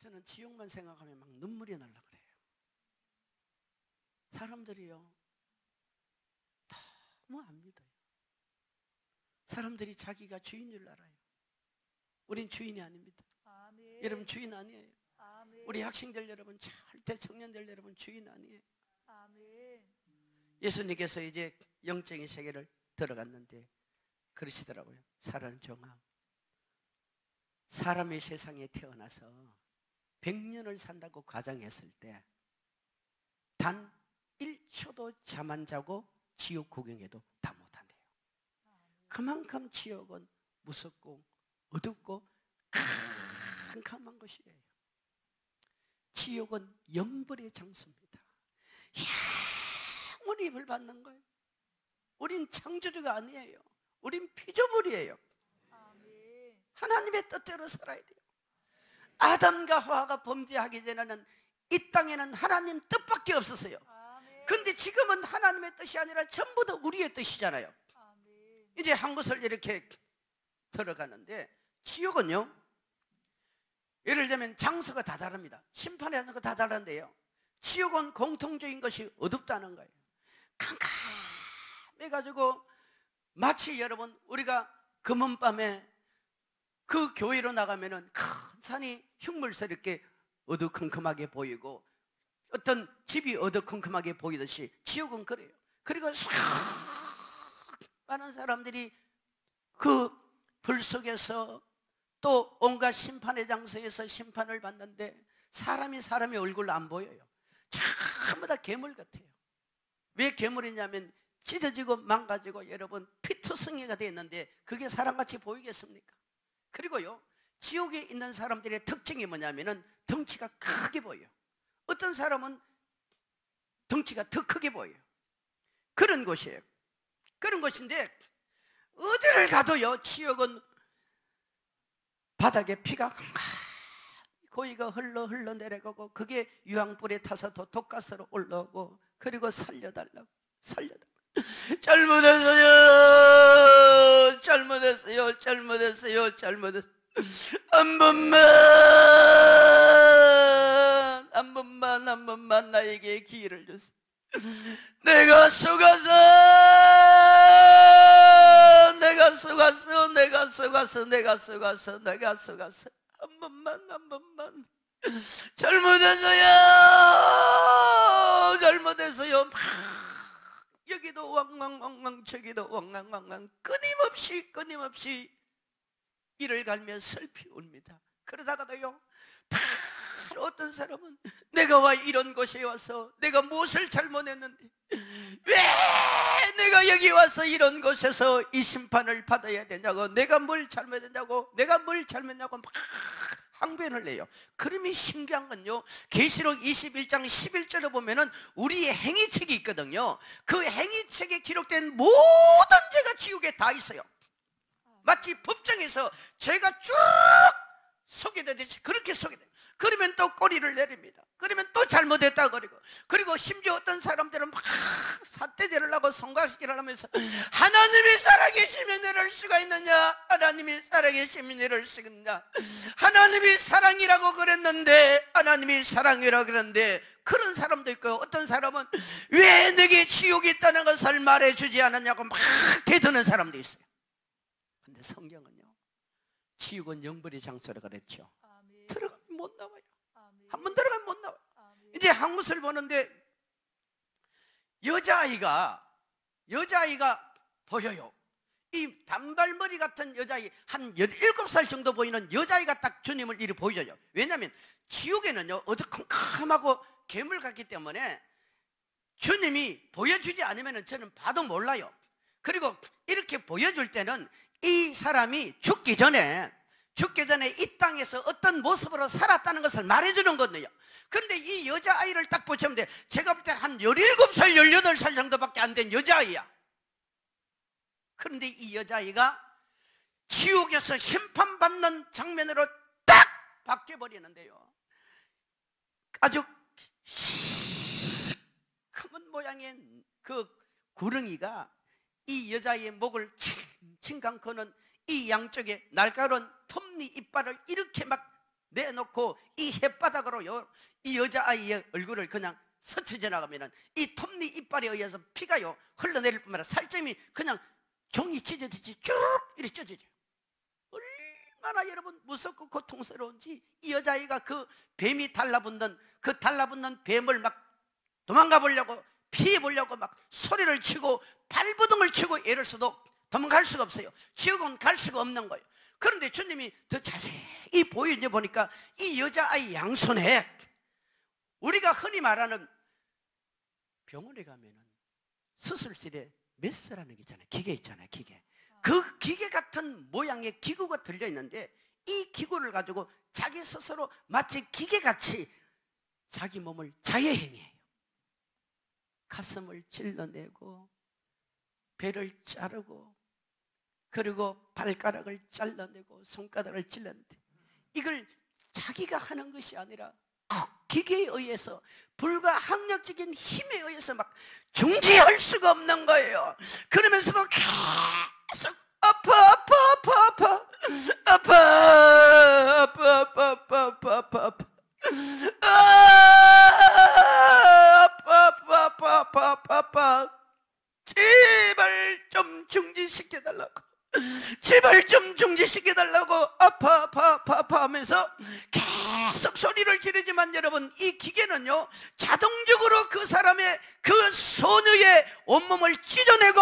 저는 지옥만 생각하면 막 눈물이 날라 그래요. 사람들이요 너무 안 믿어요. 사람들이 자기가 주인 줄 알아요. 우린 주인이 아닙니다. 아멘. 여러분 주인 아니에요. 아멘. 우리 학생들 여러분, 절대 청년들 여러분 주인 아니에요. 아멘. 예수님께서 이제 영적인 세계를 들어갔는데 그러시더라고요. 사랑하는 종아, 사람의 세상에 태어나서 100년을 산다고 가정했을 때 단 1초도 잠 안 자고 지옥 구경해도 다 못한대요. 그만큼 지옥은 무섭고 어둡고 캄캄한 것이에요. 지옥은 영벌의 장소입니다. 영원히 벌 받는 거예요. 우린 창조주가 아니에요. 우린 피조물이에요. 아멘. 하나님의 뜻대로 살아야 돼요. 아담과 하와가 범죄하기 전에는 이 땅에는 하나님 뜻밖에 없었어요. 아멘. 근데 지금은 하나님의 뜻이 아니라 전부 다 우리의 뜻이잖아요. 아멘. 이제 한 곳을 이렇게 들어가는데 지옥은요, 예를 들면 장소가 다 다릅니다. 심판하는 거 다 다른데요, 지옥은 공통적인 것이 어둡다는 거예요. 캄캄해가지고 마치 여러분 우리가 금은밤에 그 교회로 나가면은 큰 산이 흉물스럽게 어두컴컴하게 보이고 어떤 집이 어두컴컴하게 보이듯이 지옥은 그래요. 그리고 싹 많은 사람들이 그 불 속에서 또 온갖 심판의 장소에서 심판을 받는데 사람의 얼굴 안 보여요. 전부 다 괴물 같아요. 왜 괴물이냐면 찢어지고 망가지고 여러분 피투성이가 되어 있는데 그게 사람같이 보이겠습니까? 그리고요, 지옥에 있는 사람들의 특징이 뭐냐면은 덩치가 크게 보여요. 어떤 사람은 덩치가 더 크게 보여요. 그런 곳이에요. 그런 곳인데 어디를 가도요, 지옥은 바닥에 피가 고이가 흘러 내려가고 그게 유황불에 타서 독가스로 올라오고 그리고 살려달라고 잘못했어요. 한 번만 나에게 기회를 주세요. 내가 속았어. 한 번만 잘못했어요. 여기도 왕왕왕왕 저기도 왕왕왕왕 끊임없이 이를 갈며 슬피 웁니다. 그러다가도요, 어떤 사람은 내가 와 이런 곳에 와서 내가 무엇을 잘못했는데 왜 내가 여기 와서 이런 곳에서 이 심판을 받아야 되냐고, 내가 뭘 잘못했냐고 막 항변을 해요. 그러면 신기한 건요, 계시록 21장 11절에 보면은 우리의 행위책이 있거든요. 그 행위책에 기록된 모든 죄가 지옥에 다 있어요. 마치 법정에서 죄가 쭉 소개되듯이 그렇게 소개돼요. 그러면 또 꼬리를 내립니다. 그러면 또 잘못했다 그리고 심지어 어떤 사람들은 막 삿대질을 하고 성가시기를 하면서 하나님이 살아계시면 이럴 수가 있느냐, 하나님이 살아계시면 이럴 수가 있느냐, 하나님이 사랑이라고 그랬는데 그런 사람도 있고, 어떤 사람은 왜 내게 지옥이 있다는 것을 말해주지 않았냐고 막 대드는 사람도 있어요. 근데 성경은요, 지옥은 영벌의 장소라 그랬죠. 아멘. 들어가면 못 나와요. 아멘. 한 번 들어가면 못 나와요. 아멘. 이제 한 곳을 보는데 여자아이가 보여요. 이 단발머리 같은 여자아이, 한 17살 정도 보이는 여자아이가 딱 주님을 이리 보여요. 왜냐하면 지옥에는요 어두컴컴하고 괴물 같기 때문에 주님이 보여주지 않으면 저는 봐도 몰라요. 그리고 이렇게 보여줄 때는 이 사람이 죽기 전에 이 땅에서 어떤 모습으로 살았다는 것을 말해주는 거거든요. 그런데 이 여자아이를 딱 보시면 돼. 제가 볼 때 한 17살, 18살 정도밖에 안 된 여자아이야. 그런데 이 여자아이가 지옥에서 심판받는 장면으로 딱 바뀌어버리는데요, 아주 큰 모양의 그 구렁이가 이 여자의 목을 칭칭 감고는 이 양쪽에 날카로운 톱니 이빨을 이렇게 막 내놓고 이 햇바닥으로요 이 여자아이의 얼굴을 그냥 스쳐 지나가면은 이 톱니 이빨에 의해서 피가요 흘러내릴 뿐만 아니라 살점이 그냥 종이 찢어지듯이 쭉 이렇게 찢어져요. 얼마나 여러분 무섭고 고통스러운지. 이 여자아이가 그 뱀이 달라붙는 그 달라붙는 뱀을 막 도망가 보려고 피해 보려고 막 소리를 치고 발버둥을 치고 이럴수도 도망갈 수가 없어요. 지옥은 갈 수가 없는 거예요. 그런데 주님이 더 자세히 보니까 이 여자아이 양손에 우리가 흔히 말하는 병원에 가면은 수술실에 메스라는 게 있잖아요. 기계 있잖아요. 기계. 그 기계 같은 모양의 기구가 들려 있는데 이 기구를 가지고 자기 스스로 마치 기계같이 자기 몸을 자해행해요. 가슴을 찔러내고 배를 자르고 그리고 발가락을 잘라내고 손가락을 찔렀는데 이걸 자기가 하는 것이 아니라 기계에 의해서 불가항력적인 힘에 의해서 막 중지할 수가 없는 거예요. 그러면서도 계속 아파 제발 좀 중지시켜달라고, 제발 좀 중지시켜달라고 아파 하면서 계속 소리를 지르지만 여러분 이 기계는요 자동적으로 그 사람의 그 소녀의 온몸을 찢어내고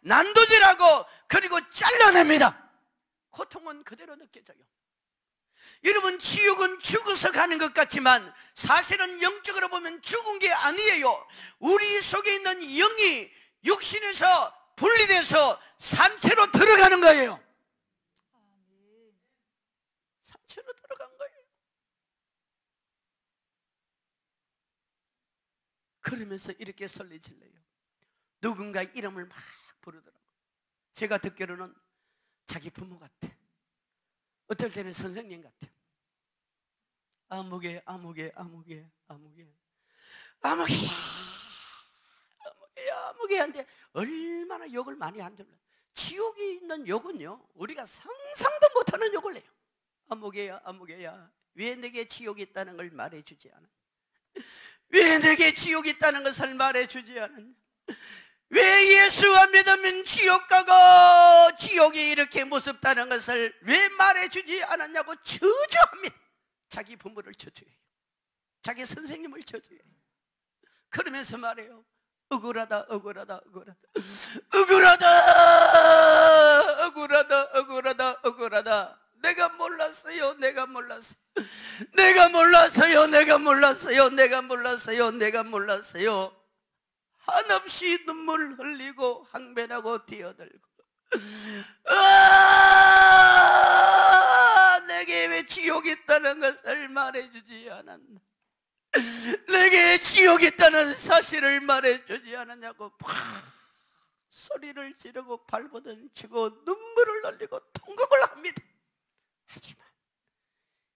난도질하고 그리고 잘라냅니다. 고통은 그대로 느껴져요. 여러분 지옥은 죽어서 가는 것 같지만 사실은 영적으로 보면 죽은 게 아니에요. 우리 속에 있는 영이 육신에서 분리돼서 산채로 들어가는 거예요. 산채로 들어간 거예요. 그러면서 이렇게 설레질래요. 누군가 이름을 막 부르더라고요. 제가 듣기로는 자기 부모 같아. 어떨 때는 선생님 같아. 아무개 한데 얼마나 욕을 많이 안 들어요. 지옥에 있는 욕은요 우리가 상상도 못하는 욕을 해요. 아무개야 왜 내게 지옥이 있다는 걸 말해주지 않아? 왜 내게 지옥이 있다는 것을 말해주지 않았냐? 왜 예수 안 믿으면 지옥 가고 지옥이 이렇게 무섭다는 것을 왜 말해주지 않았냐고 저주합니다. 자기 부모를 저주해요. 자기 선생님을 저주해요. 그러면서 말해요. 억울하다. 내가 몰랐어요. 한없이 눈물 흘리고 항변하고 뛰어들고 내게 왜 지옥이 있다는 것을 말해주지 않았나? 내게 지옥이 있다는 사실을 말해주지 않았냐고 팍 소리를 지르고 발버둥 치고 눈물을 흘리고 통곡을 합니다. 하지만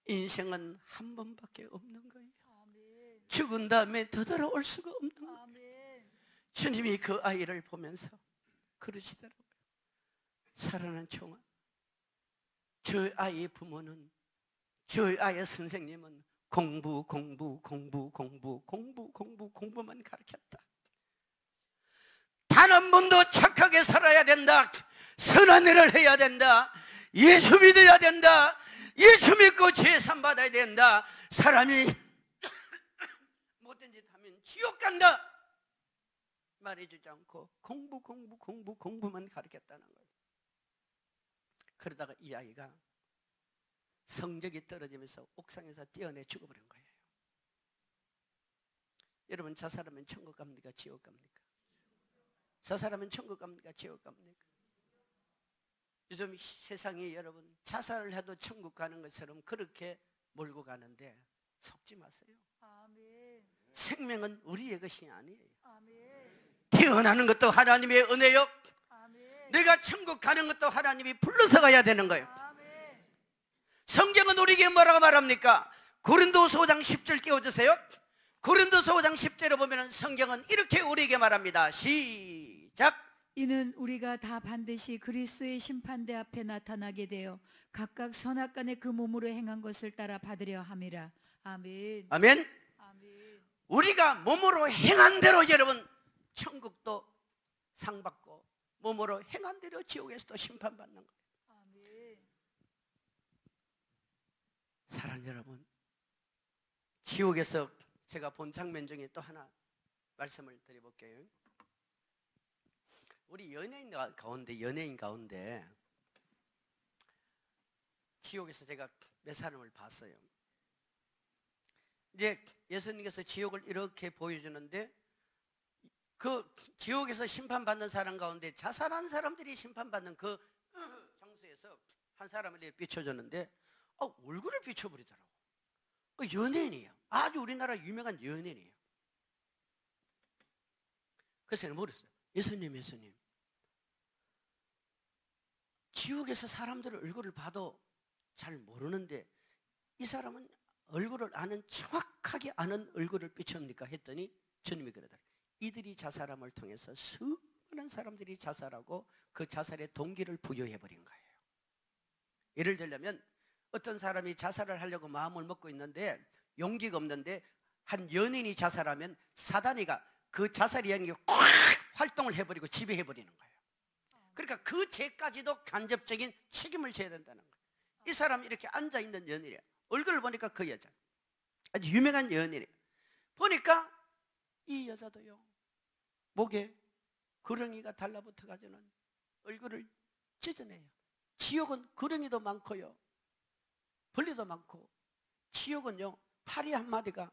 인생은 한 번밖에 없는 거예요. 죽은 다음에 되돌아올 수가 없는 거예요. 주님이 그 아이를 보면서 그러시더라고요. 사랑하는 종아, 저 아이의 부모는, 저 아이의 선생님은 공부만 가르쳤다. 단 한 번도 착하게 살아야 된다. 선한 일을 해야 된다. 예수 믿어야 된다. 예수 믿고 제산 받아야 된다. 사람이 못된 짓 하면 지옥 간다 말해주지 않고 공부만 가르쳤다는 거예요. 그러다가 이 아이가 성적이 떨어지면서 옥상에서 뛰어내 죽어버린 거예요. 여러분, 저 사람은 천국 갑니까? 지옥 갑니까? 저 사람은 천국 갑니까? 지옥 갑니까? 요즘 세상이 여러분 자살을 해도 천국 가는 것처럼 그렇게 몰고 가는데 속지 마세요. 아멘. 생명은 우리의 것이 아니에요. 아멘. 태어나는 것도 하나님의 은혜요. 아멘. 내가 천국 가는 것도 하나님이 불러서 가야 되는 거예요. 아멘. 성경은 우리에게 뭐라고 말합니까? 고린도서 5장 10절 띄워주세요. 고린도서 5장 10절에 보면 성경은 이렇게 우리에게 말합니다. 시작. 이는 우리가 다 반드시 그리스도의 심판대 앞에 나타나게 되어 각각 선악간에 그 몸으로 행한 것을 따라 받으려 함이라. 아멘. 아멘. 아멘. 우리가 몸으로 행한 대로 여러분 천국도 상 받고 몸으로 행한 대로 지옥에서도 심판받는 거예요. 아멘. 사랑하는 여러분, 지옥에서 제가 본 장면 중에 또 하나 말씀을 드려볼게요. 우리 연예인 가운데 지옥에서 제가 몇 사람을 봤어요. 이제 예수님께서 지옥을 이렇게 보여주는데 그 지옥에서 심판받는 사람 가운데 자살한 사람들이 심판받는 그 장소에서 한 사람을 비춰줬는데 얼굴을 비춰버리더라고. 연예인이에요. 아주 우리나라 유명한 연예인이에요. 그래서 제가 물었어요. 예수님, 지옥에서 사람들의 얼굴을 봐도 잘 모르는데 이 사람은 얼굴을 정확하게 아는 얼굴을 비춥니까? 했더니 주님이 그러더라고요. 이들이 자살함을 통해서 수많은 사람들이 자살하고 그 자살의 동기를 부여해버린 거예요. 예를 들자면 어떤 사람이 자살을 하려고 마음을 먹고 있는데 용기가 없는데 한 연인이 자살하면 사단이가 그 자살이 향해 꽉 활동을 해버리고 지배해버리는 거예요. 그러니까 그 죄까지도 간접적인 책임을 져야 된다는 거예요. 이 사람이 이렇게 앉아있는 연인이에요. 얼굴을 보니까 그 여자 아주 유명한 연인이에요. 보니까 이 여자도요 목에 구렁이가 달라붙어가지고는 얼굴을 찢어내요. 지옥은 구렁이도 많고요 벌레도 많고, 지옥은요 파리 한 마리가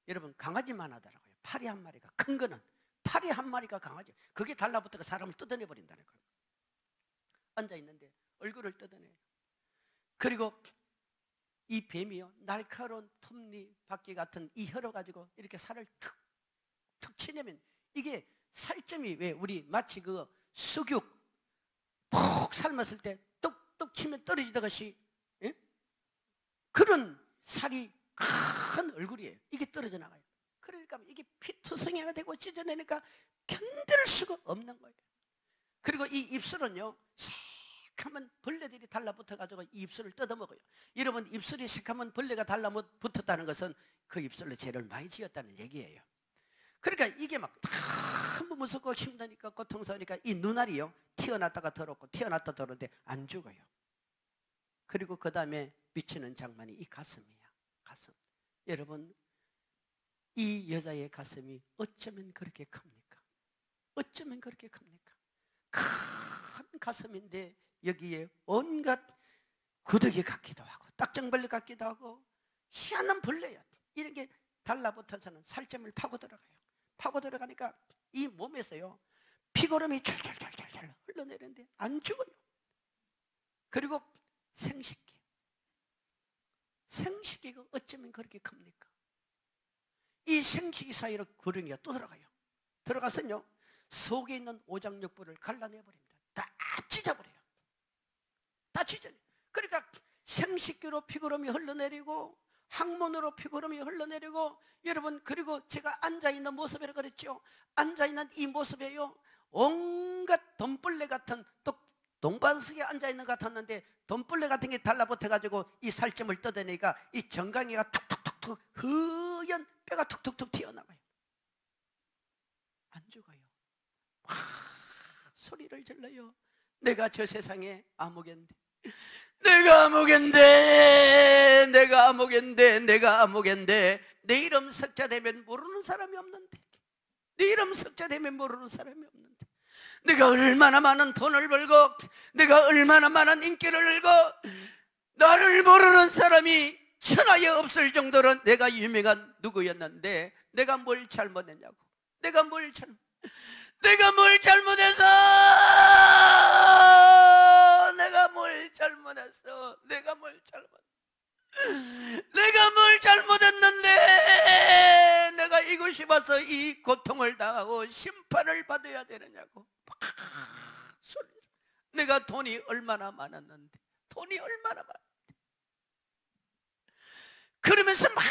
여러분 강아지만 하더라고요. 파리 한 마리가, 큰 거는 파리 한 마리가 강아지, 그게 달라붙어가 사람을 뜯어내 버린다는 거예요. 앉아있는데 얼굴을 뜯어내요. 그리고 이 뱀이요 날카로운 톱니바퀴 같은 이 혀로 가지고 이렇게 살을 툭툭 치려면 이게 살점이 왜 우리 마치 그 수육 푹 삶았을 때 뚝뚝 치면 떨어지듯이 그런 살이 큰 얼굴이에요. 이게 떨어져 나가요. 그러니까 이게 피투성이가 되고 찢어내니까 견딜 수가 없는 거예요. 그리고 이 입술은요 새카만 벌레들이 달라붙어가지고 이 입술을 뜯어먹어요. 여러분 입술이 새카만 벌레가 달라붙었다는 것은 그 입술로 죄를 많이 지었다는 얘기예요. 그러니까 이게 막 너무 무섭고 힘드니까 고통스러우니까 이 눈알이요 튀어났다가 더럽고 튀어났다 더러운데 안 죽어요. 그리고 그 다음에 비치는 장만이 이 가슴이야. 가슴. 여러분 이 여자의 가슴이 어쩌면 그렇게 큽니까? 어쩌면 그렇게 큽니까? 큰 가슴인데 여기에 온갖 구더기 같기도 하고 딱정벌레 같기도 하고 희한한 벌레야. 이런 게 달라붙어서는 살점을 파고 들어가요. 파고 들어가니까 이 몸에서요 피고름이 철철철철 흘러내리는데 안 죽어요. 그리고 생식기가 어쩌면 그렇게 큽니까? 이 생식기 사이로 구렁이가 또 들어가요. 들어가서요 속에 있는 오장육부를 갈라내버립니다. 다 찢어버려요. 다 찢어요. 그러니까 생식기로 피구름이 흘러내리고 항문으로 피구름이 흘러내리고 여러분 그리고 제가 앉아있는 모습이라 그랬죠. 앉아있는 이 모습에요 온갖 돈벌레 같은 또 동반석에 앉아있는 것 같았는데 돈벌레 같은 게 달라붙어가지고 이 살점을 뜯어내니까 이 정강이가 툭툭툭툭 허연 뼈가 툭툭툭 튀어나와요. 안 죽어요. 막 소리를 질러요. 내가 저 세상에 아무개인데 내가 아무개인데 내 이름 석자되면 모르는 사람이 없는데 내 이름 석자되면 모르는 사람이 없는데 내가 얼마나 많은 돈을 벌고 내가 얼마나 많은 인기를 끌고 나를 모르는 사람이 천하에 없을 정도로 내가 유명한 누구였는데 내가 뭘 잘못했냐고. 내가 뭘 잘못해서 내가 뭘 잘못했는데 내가 이곳이 와서 이 고통을 당하고 심판을 받아야 되느냐고. 내가 돈이 얼마나 많았는데 그러면서 막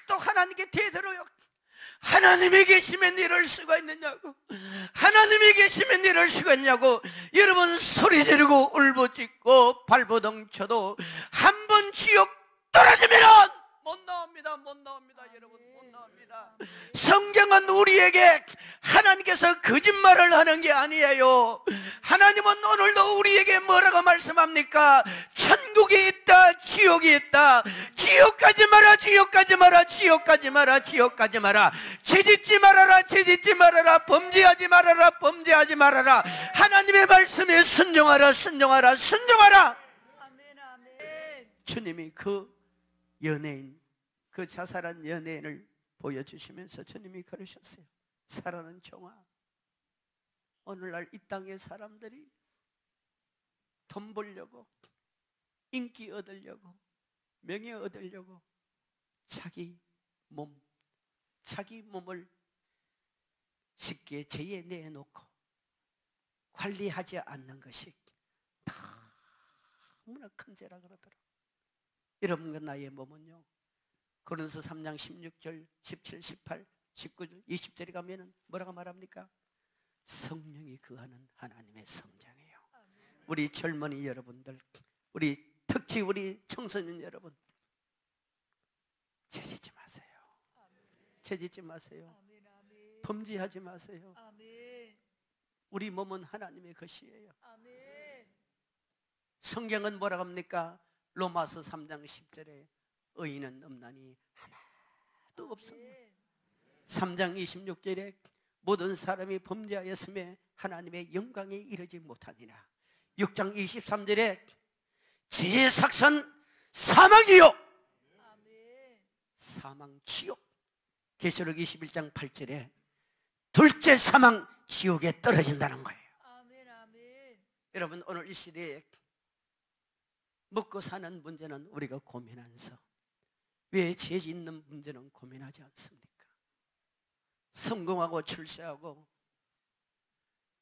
또 하나님께 대들어요. 하나님이 계시면 이럴 수가 있느냐고, 하나님이 계시면 이럴 수가 있냐고. 여러분, 소리 지르고 울부짖고 발버둥 쳐도 한 번 지옥 떨어지면 못 나옵니다. 못 나옵니다. 여러분, 못 나옵니다. 성경은 우리에게 하나님께서 거짓말을 하는 게 아니에요. 하나님은 오늘도 우리에게 뭐라고 말씀합니까? 천국이 있다, 지옥이 있다. 지옥 가지 마라, 지옥 가지 마라, 지옥 가지 마라, 지옥 가지 마라. 죄짓지 말아라, 죄짓지 말아라. 범죄하지 말아라, 범죄하지 말아라. 하나님의 말씀에 순종하라, 순종하라, 순종하라. 아멘, 아멘. 주님이 그 연예인, 그 자살한 연예인을 보여주시면서 주님이 그러셨어요. 사랑하는 종아, 오늘날 이 땅의 사람들이 돈 벌려고, 인기 얻으려고, 명예 얻으려고 자기 몸을 쉽게 죄에 내놓고 관리하지 않는 것이 너무나 큰 죄라 그러더라. 여러분과 나의 몸은요, 고린도서 3장 16절, 17, 18, 19절, 20절에 가면은 뭐라고 말합니까? 성령이 거하는 하나님의 성장이에요. 우리 젊은이 여러분들, 특히 우리 청소년 여러분, 죄짓지 마세요. 죄짓지 마세요. 범죄하지 마세요. 우리 몸은 하나님의 것이에요. 성경은 뭐라고 합니까? 로마서 3장 10절에 의인은 없나니 하나도 없습니다. 3장 26절에 모든 사람이 범죄하였음에 하나님의 영광에 이르지 못하니라. 6장 23절에 지혜의 삭선 사망이요, 사망 지옥. 계시록 21장 8절에 둘째 사망 지옥에 떨어진다는 거예요. 여러분, 오늘 이 시대에 먹고 사는 문제는 우리가 고민하면서 왜 죄 짓는 문제는 고민하지 않습니까? 성공하고 출세하고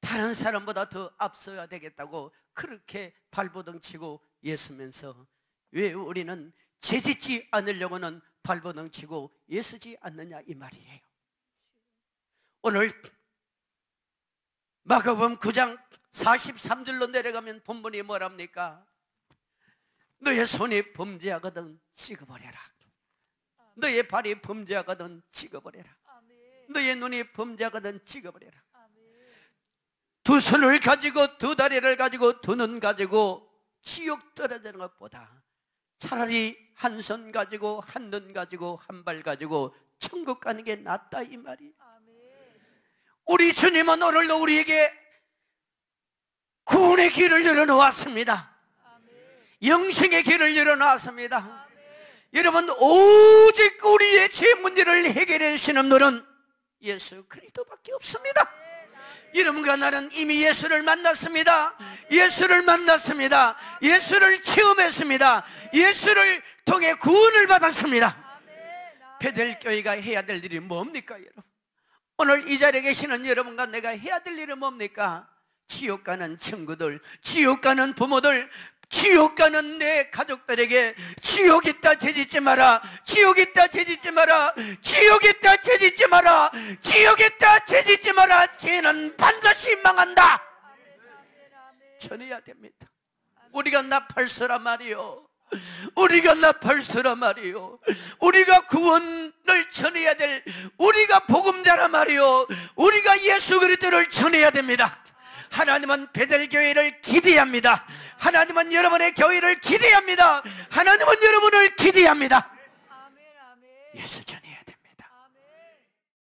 다른 사람보다 더 앞서야 되겠다고 그렇게 발버둥 치고 애쓰면서 왜 우리는 죄 짓지 않으려고는 발버둥 치고 애쓰지 않느냐, 이 말이에요. 오늘 마가복음 9장 43절로 내려가면 본문이 뭐랍니까? 너의 손이 범죄하거든 찍어버려라. 너의 발이 범죄하거든 찍어버려라. 너의 눈이 범죄하거든 찍어버려라. 두 손을 가지고 두 다리를 가지고 두 눈 가지고 지옥 떨어지는 것보다 차라리 한 손 가지고 한 눈 가지고 한 발 가지고 천국 가는 게 낫다, 이 말이에요. 우리 주님은 오늘도 우리에게 구원의 길을 열어놓았습니다. 영생의 길을 열어놨습니다. 여러분, 오직 우리의 죄 문제를 해결해 주시는 분은 예수 그리스도밖에 없습니다. 여러분과 나는 이미 예수를 만났습니다. 예수를 만났습니다. 예수를 체험했습니다. 예수를 통해 구원을 받았습니다. 베델교회가 해야 될 일이 뭡니까, 여러분? 오늘 이 자리에 계시는 여러분과 내가 해야 될 일은 뭡니까? 지옥 가는 친구들, 지옥 가는 부모들, 지옥 가는 내 가족들에게 지옥 있다, 죄짓지 마라. 지옥 있다, 죄짓지 마라. 지옥 있다, 죄짓지 마라. 지옥 있다, 죄짓지 마라. 죄는 반드시 망한다. 전해야 됩니다. 우리가 나팔서라 말이요, 우리가 나팔서라 말이요, 우리가 구원을 전해야 될, 우리가 복음자라 말이요, 우리가 예수 그리스도를 전해야 됩니다. 하나님은 베델교회를 기대합니다. 하나님은 여러분의 교회를 기대합니다. 하나님은 여러분을 기대합니다. 예수 전해야 됩니다.